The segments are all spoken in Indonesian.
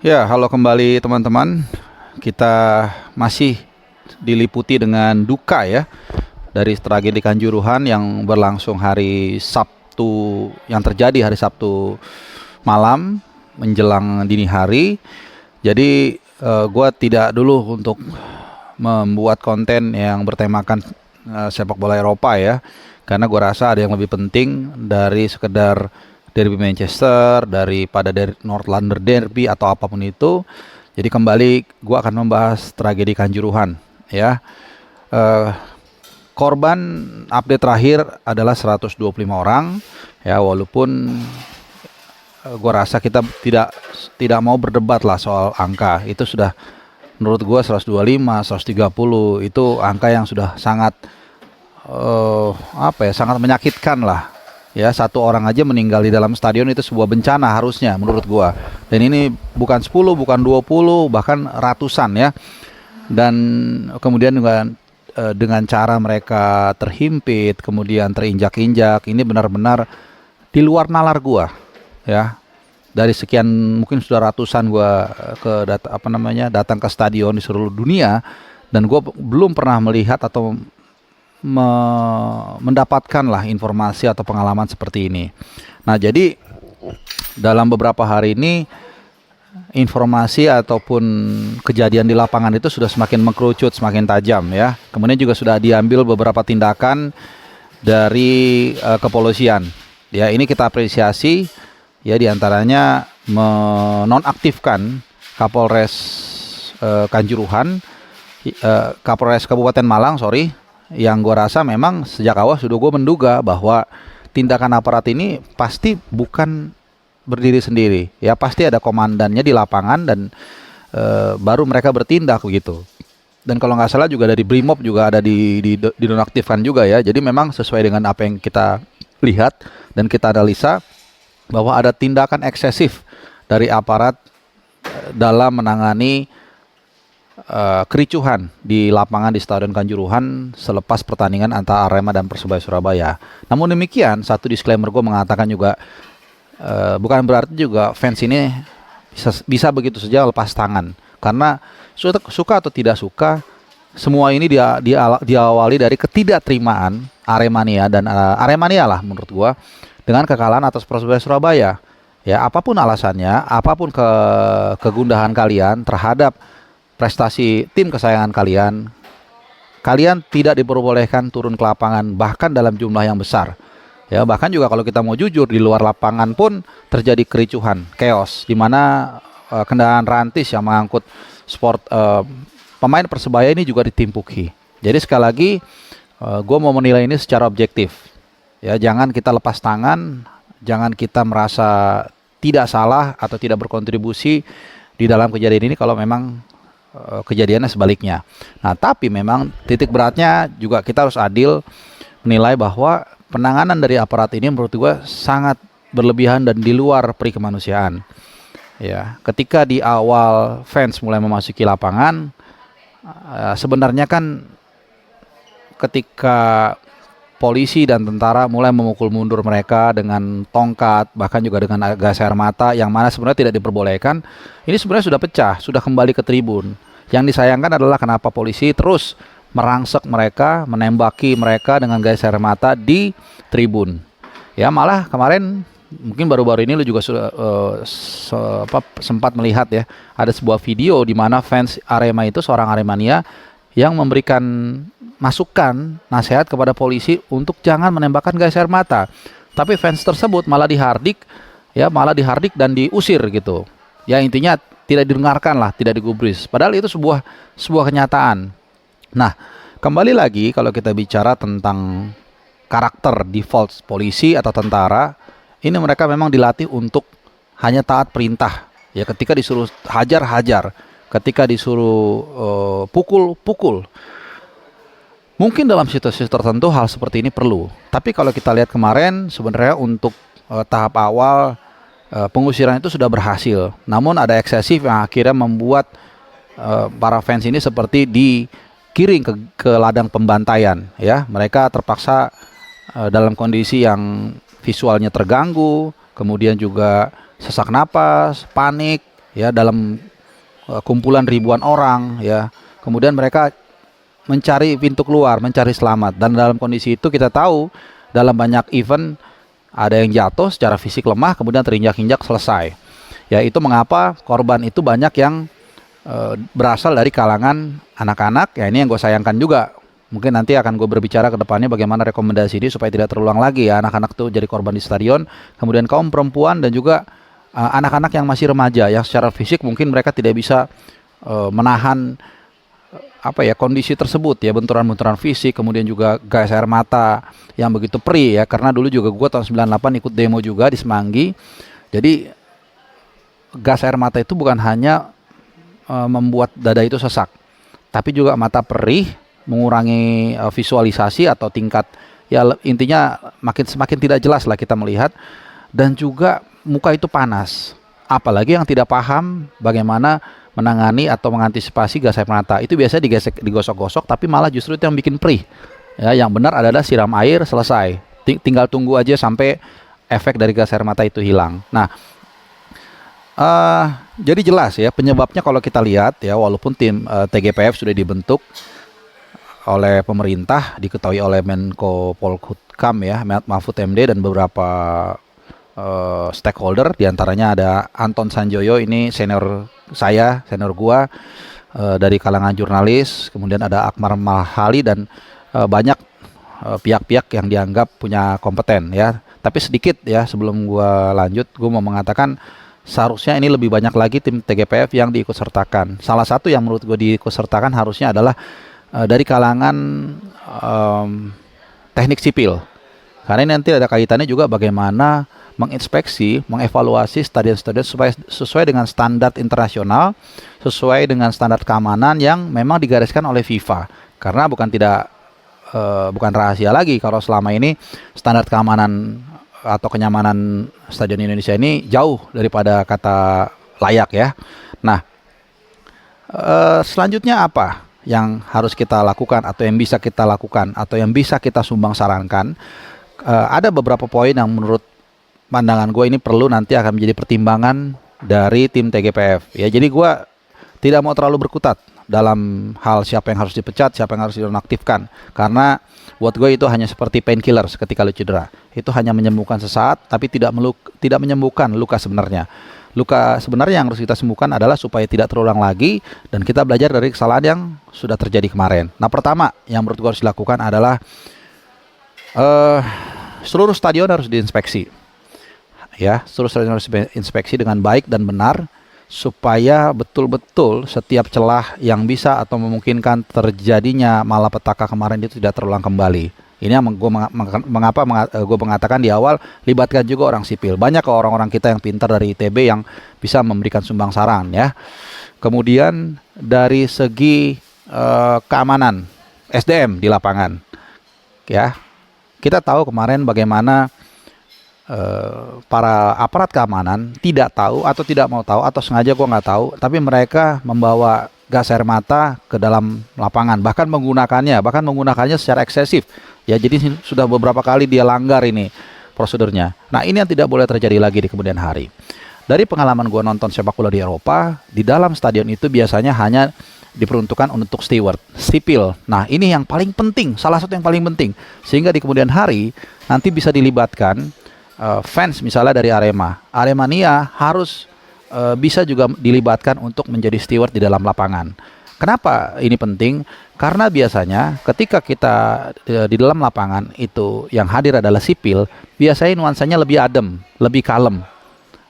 Ya, halo kembali teman-teman. Kita masih diliputi dengan duka ya dari tragedi Kanjuruhan yang berlangsung hari Sabtu, yang terjadi hari Sabtu malam menjelang dini hari. Jadi gua tidak dulu untuk membuat konten yang bertemakan sepak bola Eropa ya, karena gua rasa ada yang lebih penting dari sekedar derby Manchester, daripada dari North London Derby atau apapun itu. Jadi kembali gua akan membahas tragedi Kanjuruhan ya. Eh, Korban update terakhir adalah 125 orang ya, walaupun gua rasa kita tidak tidak mau berdebat lah soal angka. Itu sudah menurut gua 125, 130 itu angka yang sudah sangat apa ya, sangat menyakitkan lah. Ya, satu orang aja meninggal di dalam stadion itu sebuah bencana harusnya menurut gua. Dan ini bukan 10, bukan 20, bahkan ratusan ya. Dan kemudian dengan cara mereka terhimpit, kemudian terinjak-injak, ini benar-benar di luar nalar gua ya. Dari sekian mungkin sudah ratusan gua datang ke stadion di seluruh dunia, dan gua belum pernah melihat atau mendapatkan lah informasi atau pengalaman seperti ini. Nah, jadi dalam beberapa hari ini informasi ataupun kejadian di lapangan itu sudah semakin mengkerucut, semakin tajam ya. Kemudian juga sudah diambil beberapa tindakan dari kepolisian. Ya, ini kita apresiasi ya, diantaranya menonaktifkan Kapolres Kanjuruhan, Kapolres Kabupaten Malang, sorry, yang gue rasa memang sejak awal sudah gue menduga bahwa tindakan aparat ini pasti bukan berdiri sendiri ya, pasti ada komandannya di lapangan dan baru mereka bertindak begitu. Dan kalau nggak salah juga dari Brimob juga ada dinonaktifkan juga ya. Jadi memang sesuai dengan apa yang kita lihat dan kita analisa bahwa ada tindakan eksesif dari aparat dalam menangani kericuhan di lapangan di Stadion Kanjuruhan selepas pertandingan antara Arema dan Persebaya Surabaya. Namun demikian, satu disclaimer gue mengatakan juga bukan berarti juga fans ini bisa begitu saja lepas tangan. Karena suka atau tidak suka, semua ini diawali dari ketidakterimaan Aremania dan Aremania lah menurut gue dengan kekalahan atas Persebaya Surabaya. Ya, apapun alasannya, apapun kegundahan kalian terhadap prestasi tim kesayangan kalian, kalian tidak diperbolehkan turun ke lapangan bahkan dalam jumlah yang besar. Ya, bahkan juga kalau kita mau jujur, di luar lapangan pun terjadi kericuhan, chaos, di mana kendaraan rantis yang mengangkut pemain Persebaya ini juga ditimpuki. Jadi sekali lagi, gue mau menilai ini secara objektif. Ya, jangan kita lepas tangan, jangan kita merasa tidak salah atau tidak berkontribusi di dalam kejadian ini kalau memang kejadiannya sebaliknya. Nah, tapi memang titik beratnya juga kita harus adil menilai bahwa penanganan dari aparat ini menurut gue sangat berlebihan dan di luar peri kemanusiaan. Ya, ketika di awal fans mulai memasuki lapangan, sebenarnya kan ketika polisi dan tentara mulai memukul mundur mereka dengan tongkat, bahkan juga dengan gas air mata, yang mana sebenarnya tidak diperbolehkan. Ini sebenarnya sudah pecah, sudah kembali ke tribun. Yang disayangkan adalah kenapa polisi terus merangsek mereka, menembaki mereka dengan gas air mata di tribun. Ya, malah kemarin mungkin baru-baru ini lu juga sudah sempat melihat ya, ada sebuah video di mana fans Arema itu, seorang Aremania, yang memberikan masukan, nasihat kepada polisi untuk jangan menembakkan gas air mata. Tapi fans tersebut malah dihardik, ya, malah dihardik dan diusir gitu. Ya, intinya tidak didengarkan lah, tidak digubris. Padahal itu sebuah kenyataan. Nah, kembali lagi kalau kita bicara tentang karakter default polisi atau tentara, ini mereka memang dilatih untuk hanya taat perintah. Ya, ketika disuruh hajar, hajar. Ketika disuruh pukul, pukul. Mungkin dalam situasi tertentu hal seperti ini perlu. Tapi kalau kita lihat kemarin, sebenarnya untuk tahap awal pengusiran itu sudah berhasil. Namun ada eksesif yang akhirnya membuat para fans ini seperti digiring ke ladang pembantaian. Ya, mereka terpaksa dalam kondisi yang visualnya terganggu, kemudian juga sesak napas, panik, ya dalam kumpulan ribuan orang ya. Kemudian mereka mencari pintu keluar, mencari selamat. Dan dalam kondisi itu kita tahu dalam banyak event ada yang jatuh secara fisik lemah kemudian terinjak-injak selesai. Ya itu mengapa korban itu banyak yang berasal dari kalangan anak-anak. Ya ini yang gue sayangkan juga. Mungkin nanti akan gue berbicara ke depannya bagaimana rekomendasi ini supaya tidak terulang lagi ya anak-anak tuh jadi korban di stadion. Kemudian kaum perempuan dan juga anak-anak yang masih remaja yang secara fisik mungkin mereka tidak bisa menahan kondisi tersebut ya, benturan-benturan fisik, kemudian juga gas air mata yang begitu perih ya. Karena dulu juga gue tahun 98 ikut demo juga di Semanggi. Jadi gas air mata itu bukan hanya membuat dada itu sesak, tapi juga mata perih, mengurangi visualisasi atau tingkat ya intinya semakin tidak jelas lah kita melihat, dan juga muka itu panas. Apalagi yang tidak paham bagaimana menangani atau mengantisipasi gas air mata itu biasanya digosok-gosok, tapi malah justru itu yang bikin perih. Ya, yang benar adalah siram air selesai. Tinggal tunggu aja sampai efek dari gas air mata itu hilang. Nah, jadi jelas ya penyebabnya kalau kita lihat ya, walaupun tim TGPF sudah dibentuk oleh pemerintah, diketahui oleh Menko Polhukam ya, Mahfud MD dan beberapa stakeholder, diantaranya ada Anton Sanjoyo, ini senior gua dari kalangan jurnalis, kemudian ada Akmal Marhali dan banyak pihak-pihak yang dianggap punya kompeten ya. Tapi sedikit ya sebelum gua lanjut, gua mau mengatakan seharusnya ini lebih banyak lagi tim TGPF yang diikutsertakan. Salah satu yang menurut gue diikutsertakan harusnya adalah dari kalangan teknik sipil. Karena ini nanti ada kaitannya juga bagaimana menginspeksi, mengevaluasi stadion-stadion supaya sesuai dengan standar internasional, sesuai dengan standar keamanan yang memang digariskan oleh FIFA. Karena bukan rahasia lagi kalau selama ini standar keamanan atau kenyamanan stadion Indonesia ini jauh daripada kata layak ya. Nah, selanjutnya apa yang harus kita lakukan atau yang bisa kita lakukan atau yang bisa kita sumbang sarankan? Ada beberapa poin yang menurut pandangan gue ini perlu nanti akan menjadi pertimbangan dari tim TGPF ya. Jadi gue tidak mau terlalu berkutat dalam hal siapa yang harus dipecat, siapa yang harus dinonaktifkan, karena buat gue itu hanya seperti painkiller ketika lu cedera. Itu hanya menyembuhkan sesaat, tapi tidak menyembuhkan luka sebenarnya. Luka sebenarnya yang harus kita sembuhkan adalah supaya tidak terulang lagi dan kita belajar dari kesalahan yang sudah terjadi kemarin. Nah, pertama yang menurut gue harus dilakukan adalah seluruh stadion harus diinspeksi. Ya, seluruh stadion harus diinspeksi dengan baik dan benar supaya betul-betul setiap celah yang bisa atau memungkinkan terjadinya malapetaka kemarin itu tidak terulang kembali. Ini yang mengapa gue mengatakan di awal, libatkan juga orang sipil. Banyak orang-orang kita yang pintar dari ITB yang bisa memberikan sumbang saran ya. Kemudian dari segi keamanan SDM di lapangan ya, kita tahu kemarin bagaimana para aparat keamanan tidak tahu atau tidak mau tahu atau sengaja gue nggak tahu, tapi mereka membawa gas air mata ke dalam lapangan, bahkan menggunakannya secara eksesif ya. Jadi sudah beberapa kali dia langgar ini prosedurnya. Nah, ini yang tidak boleh terjadi lagi di kemudian hari. Dari pengalaman gue nonton sepak bola di Eropa, di dalam stadion itu biasanya hanya diperuntukkan untuk steward sipil. Nah, ini yang paling penting, salah satu yang paling penting, sehingga di kemudian hari nanti bisa dilibatkan fans misalnya dari Aremania harus bisa juga dilibatkan untuk menjadi steward di dalam lapangan. Kenapa ini penting? Karena biasanya ketika kita di dalam lapangan itu yang hadir adalah sipil, biasanya nuansanya lebih adem, lebih kalem,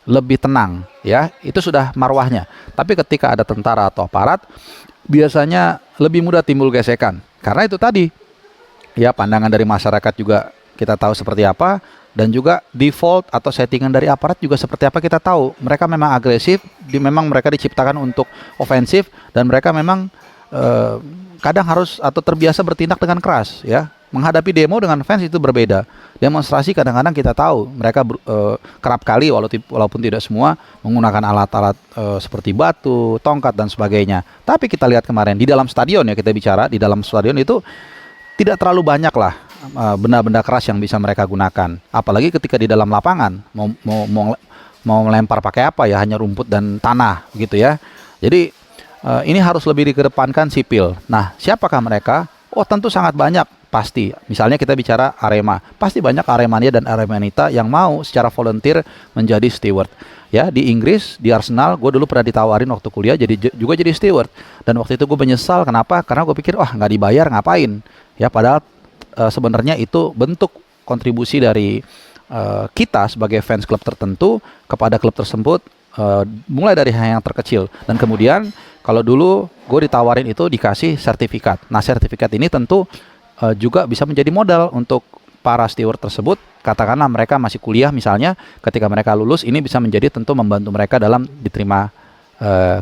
lebih tenang ya. Itu sudah marwahnya. Tapi ketika ada tentara atau aparat, biasanya lebih mudah timbul gesekan. Karena itu tadi ya, pandangan dari masyarakat juga kita tahu seperti apa, dan juga default atau settingan dari aparat juga seperti apa kita tahu. Mereka memang agresif, memang mereka diciptakan untuk ofensif, dan mereka memang kadang harus atau terbiasa bertindak dengan keras ya. Menghadapi demo dengan fans itu berbeda. Demonstrasi kadang-kadang kita tahu mereka kerap kali walaupun tidak semua menggunakan alat-alat seperti batu, tongkat dan sebagainya. Tapi kita lihat kemarin di dalam stadion ya, kita bicara di dalam stadion itu tidak terlalu banyak lah benda-benda keras yang bisa mereka gunakan. Apalagi ketika di dalam lapangan mau mau melempar pakai apa ya, hanya rumput dan tanah gitu ya. Jadi ini harus lebih dikedepankan sipil. Nah, siapakah mereka? Oh, tentu sangat banyak, pasti. Misalnya kita bicara Arema, pasti banyak Aremania dan Aremanita yang mau secara volunteer menjadi steward. Ya, di Inggris, di Arsenal, gue dulu pernah ditawarin waktu kuliah juga jadi steward. Dan waktu itu gue menyesal, kenapa? Karena gue pikir, wah nggak dibayar, ngapain? Ya, padahal sebenarnya itu bentuk kontribusi dari kita sebagai fans klub tertentu kepada klub tersebut, mulai dari hal yang terkecil. Dan kemudian kalau dulu gue ditawarin itu dikasih sertifikat. Nah, sertifikat ini tentu juga bisa menjadi modal untuk para steward tersebut. Katakanlah mereka masih kuliah misalnya, ketika mereka lulus ini bisa menjadi tentu membantu mereka dalam diterima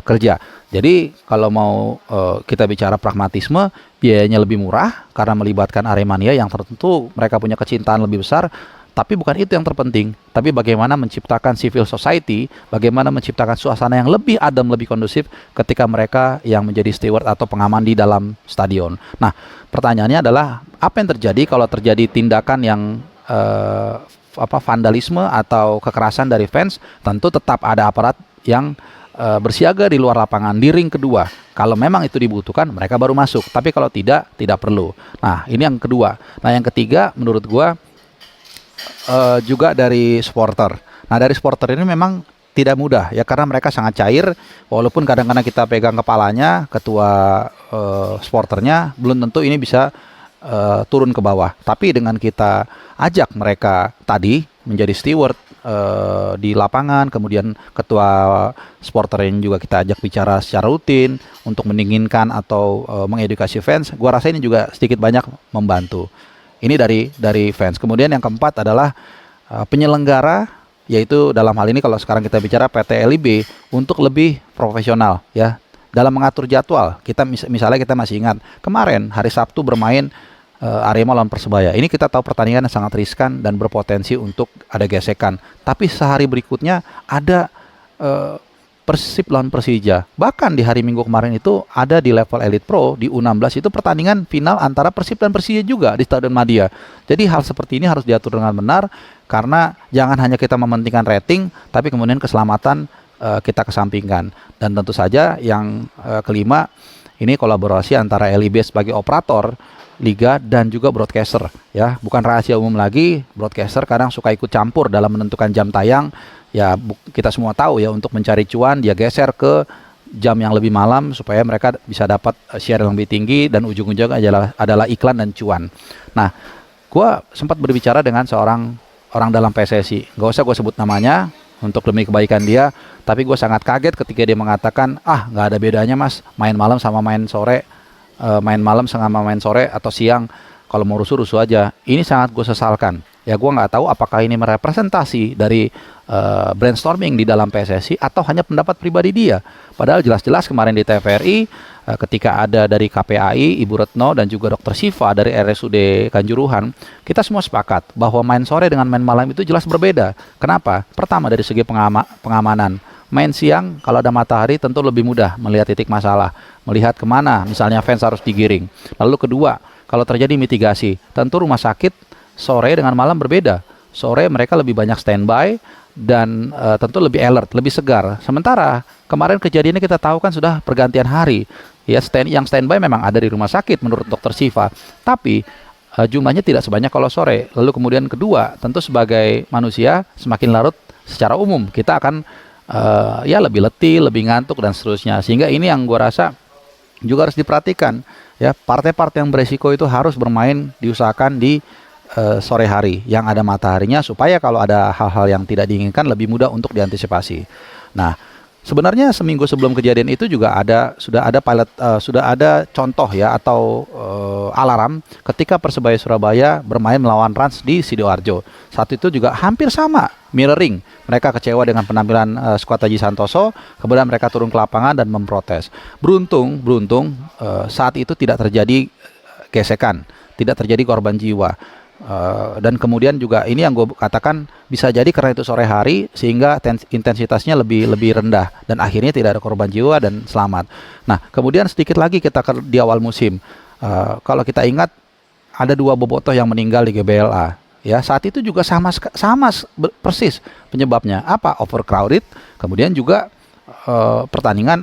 kerja. Jadi kalau mau kita bicara pragmatisme, biayanya lebih murah karena melibatkan Aremania yang tertentu mereka punya kecintaan lebih besar. Tapi bukan itu yang terpenting, tapi bagaimana menciptakan civil society, bagaimana menciptakan suasana yang lebih adem, lebih kondusif ketika mereka yang menjadi steward atau pengaman di dalam stadion. Nah, pertanyaannya adalah apa yang terjadi kalau terjadi tindakan yang vandalisme atau kekerasan dari fans? Tentu tetap ada aparat yang bersiaga di luar lapangan di ring kedua. Kalau memang itu dibutuhkan, mereka baru masuk. Tapi kalau tidak, tidak perlu. Nah, ini yang kedua. Nah, yang ketiga, menurut gua juga dari supporter. Nah, dari supporter ini memang tidak mudah ya, karena mereka sangat cair. Walaupun kadang-kadang kita pegang kepalanya, ketua supporternya, belum tentu ini bisa turun ke bawah. Tapi dengan kita ajak mereka tadi menjadi steward di lapangan, kemudian ketua supporter yang juga kita ajak bicara secara rutin untuk mendinginkan atau mengedukasi fans, gua rasa ini juga sedikit banyak membantu. Ini dari fans. Kemudian yang keempat adalah penyelenggara, yaitu dalam hal ini kalau sekarang kita bicara PT LIB, untuk lebih profesional ya dalam mengatur jadwal. Kita misalnya kita masih ingat kemarin hari Sabtu bermain Arema lawan Persebaya. Ini kita tahu pertandingan yang sangat riskan dan berpotensi untuk ada gesekan. Tapi sehari berikutnya ada Persib lawan Persija. Bahkan di hari Minggu kemarin itu ada di level Elite Pro di U16 itu pertandingan final antara Persib dan Persija juga di Stadion Madia. Jadi hal seperti ini harus diatur dengan benar, karena jangan hanya kita mementingkan rating, tapi kemudian keselamatan kita kesampingkan. Dan tentu saja yang kelima, ini kolaborasi antara LIB sebagai operator liga dan juga broadcaster ya. Bukan rahasia umum lagi, broadcaster kadang suka ikut campur dalam menentukan jam tayang. Ya, kita semua tahu ya, untuk mencari cuan dia geser ke jam yang lebih malam supaya mereka bisa dapat share yang lebih tinggi, dan ujung-ujungnya adalah iklan dan cuan. Nah, gue sempat berbicara dengan seorang orang dalam PSSI, nggak usah gue sebut namanya untuk demi kebaikan dia, tapi gue sangat kaget ketika dia mengatakan, nggak ada bedanya mas, main malam sama main sore, main malam sama main sore atau siang, kalau mau rusuh-rusuh aja. Ini sangat gue sesalkan. Ya, gue nggak tahu apakah ini merepresentasi dari brainstorming di dalam PSSI atau hanya pendapat pribadi dia. Padahal jelas-jelas kemarin di TVRI ketika ada dari KPAI, Ibu Retno dan juga Dr. Siva dari RSUD Kanjuruhan, kita semua sepakat bahwa main sore dengan main malam itu jelas berbeda. Kenapa? Pertama, dari segi pengamanan. Main siang kalau ada matahari tentu lebih mudah melihat titik masalah, melihat kemana misalnya fans harus digiring. Lalu kedua, kalau terjadi mitigasi, tentu rumah sakit sore dengan malam berbeda. Sore mereka lebih banyak standby dan tentu lebih alert, lebih segar. Sementara kemarin kejadiannya kita tahu kan sudah pergantian hari. Ya, yang standby memang ada di rumah sakit menurut Dr. Siva, tapi jumlahnya tidak sebanyak kalau sore. Lalu kemudian kedua, tentu sebagai manusia semakin larut secara umum kita akan ya lebih letih, lebih ngantuk dan seterusnya. Sehingga ini yang gua rasa juga harus diperhatikan. Ya, partai-partai yang beresiko itu harus bermain, diusahakan di sore hari yang ada mataharinya, supaya kalau ada hal-hal yang tidak diinginkan lebih mudah untuk diantisipasi. Nah, sebenarnya seminggu sebelum kejadian itu juga sudah ada contoh ya, atau alarm ketika Persebaya Surabaya bermain melawan Rans di Sidoarjo. Saat itu juga hampir sama, mirroring. Mereka kecewa dengan penampilan skuad Aji Santoso, kemudian mereka turun ke lapangan dan memprotes. Beruntung saat itu tidak terjadi gesekan, tidak terjadi korban jiwa. Dan kemudian juga ini yang gue katakan bisa jadi karena itu sore hari sehingga intensitasnya lebih rendah dan akhirnya tidak ada korban jiwa dan selamat. Nah, kemudian sedikit lagi kita di awal musim, kalau kita ingat ada 2 bobotoh yang meninggal di GBLA ya saat itu juga persis penyebabnya apa, overcrowded, kemudian juga pertandingan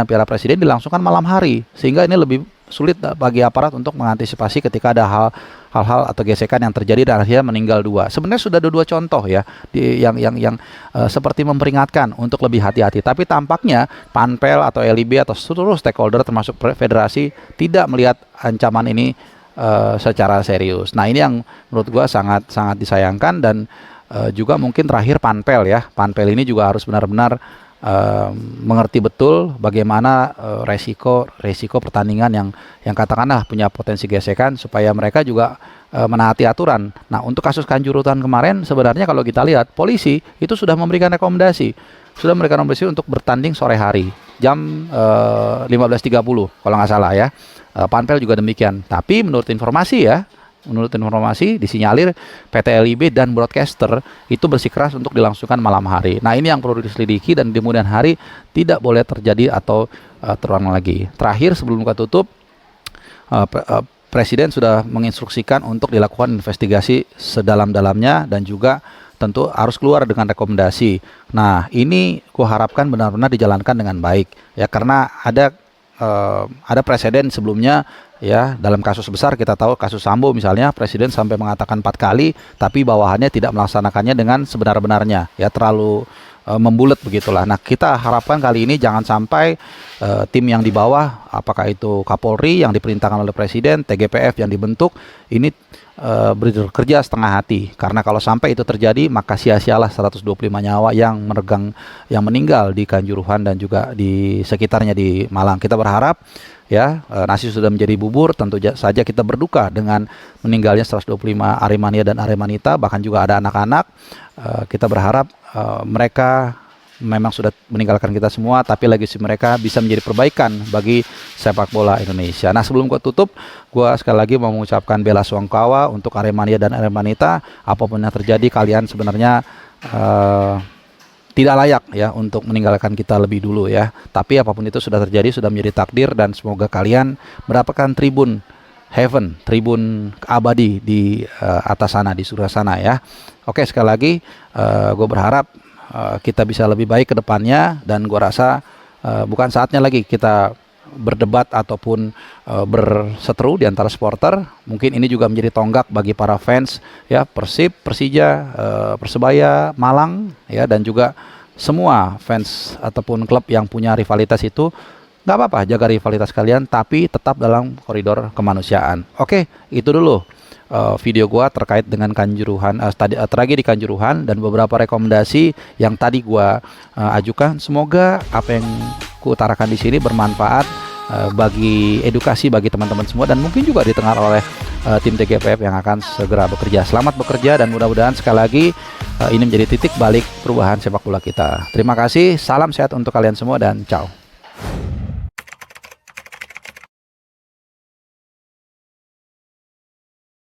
Piala Presiden dilangsungkan malam hari, sehingga ini lebih sulit bagi aparat untuk mengantisipasi ketika ada hal-hal atau gesekan yang terjadi dan akhirnya meninggal 2. Sebenarnya sudah ada 2 contoh ya yang seperti memperingatkan untuk lebih hati-hati, tapi tampaknya Panpel atau LIB atau seluruh stakeholder termasuk federasi tidak melihat ancaman ini secara serius. Nah, ini yang menurut gua sangat disayangkan, dan juga mungkin terakhir Panpel ya. Panpel ini juga harus benar-benar mengerti betul bagaimana resiko pertandingan yang katakanlah punya potensi gesekan, supaya mereka juga menaati aturan. Nah, untuk kasus Kanjuruhan kemarin sebenarnya kalau kita lihat, polisi itu sudah memberikan rekomendasi untuk bertanding sore hari jam 15.30 kalau nggak salah ya. Panpel juga demikian. Tapi menurut informasi disinyalir PT LIB dan broadcaster itu bersikeras untuk dilangsungkan malam hari. Nah, ini yang perlu diselidiki, dan di kemudian hari tidak boleh terjadi atau terulang lagi. Terakhir sebelum buka tutup, Presiden sudah menginstruksikan untuk dilakukan investigasi sedalam-dalamnya, dan juga tentu harus keluar dengan rekomendasi. Nah, ini kuharapkan benar-benar dijalankan dengan baik ya, karena ada presiden sebelumnya ya. Dalam kasus besar kita tahu kasus Sambo misalnya, presiden sampai mengatakan 4 kali tapi bawahannya tidak melaksanakannya dengan sebenar-benarnya ya, terlalu membulet begitulah. Nah, kita harapkan kali ini jangan sampai tim yang di bawah, apakah itu Kapolri yang diperintahkan oleh presiden, TGPF yang dibentuk ini bekerja setengah hati, karena kalau sampai itu terjadi maka sia-sialah 125 nyawa yang meninggal di Kanjuruhan dan juga di sekitarnya di Malang. Kita berharap ya, nasi sudah menjadi bubur, tentu saja kita berduka dengan meninggalnya 125 Aremania dan Aremanita, bahkan juga ada anak-anak. Kita berharap mereka memang sudah meninggalkan kita semua, tapi legasi mereka bisa menjadi perbaikan bagi sepak bola Indonesia. Nah, sebelum gua tutup, gua sekali lagi mau mengucapkan bela sungkawa untuk Aremania dan Aremanita. Apapun yang terjadi, kalian sebenarnya tidak layak ya untuk meninggalkan kita lebih dulu ya. Tapi apapun itu sudah terjadi, sudah menjadi takdir, dan semoga kalian mendapatkan tribun heaven, tribun abadi di atas sana, di surga sana ya. Oke, sekali lagi gue berharap kita bisa lebih baik ke depannya, dan gue rasa bukan saatnya lagi kita berdebat ataupun berseteru di antara supporter. Mungkin ini juga menjadi tonggak bagi para fans ya, Persib, Persija, Persebaya, Malang ya, dan juga semua fans ataupun klub yang punya rivalitas itu. Nggak apa-apa, jaga rivalitas kalian, tapi tetap dalam koridor kemanusiaan. Oke, itu dulu video gua terkait dengan Kanjuruhan, tragedi Kanjuruhan, dan beberapa rekomendasi yang tadi gua ajukan. Semoga apa yang kuutarakan di sini bermanfaat bagi edukasi bagi teman-teman semua, dan mungkin juga didengar oleh tim TGPF yang akan segera bekerja. Selamat bekerja, dan mudah-mudahan sekali lagi ini menjadi titik balik perubahan sepak bola kita. Terima kasih, salam sehat untuk kalian semua, dan ciao.